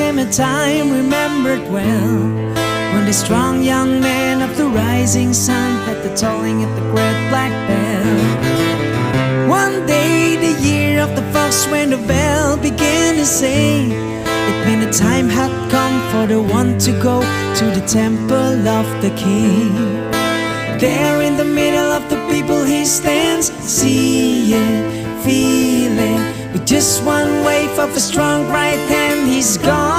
came a time remembered well, when the strong young man of the rising sun had the tolling at the great black bell. One day, the year of the fox, when the bell began to say, it meant the time had come for the one to go to the temple of the king. There in the middle of the people he stands, seeing, feeling, with just one wave of a strong right hand, he's gone.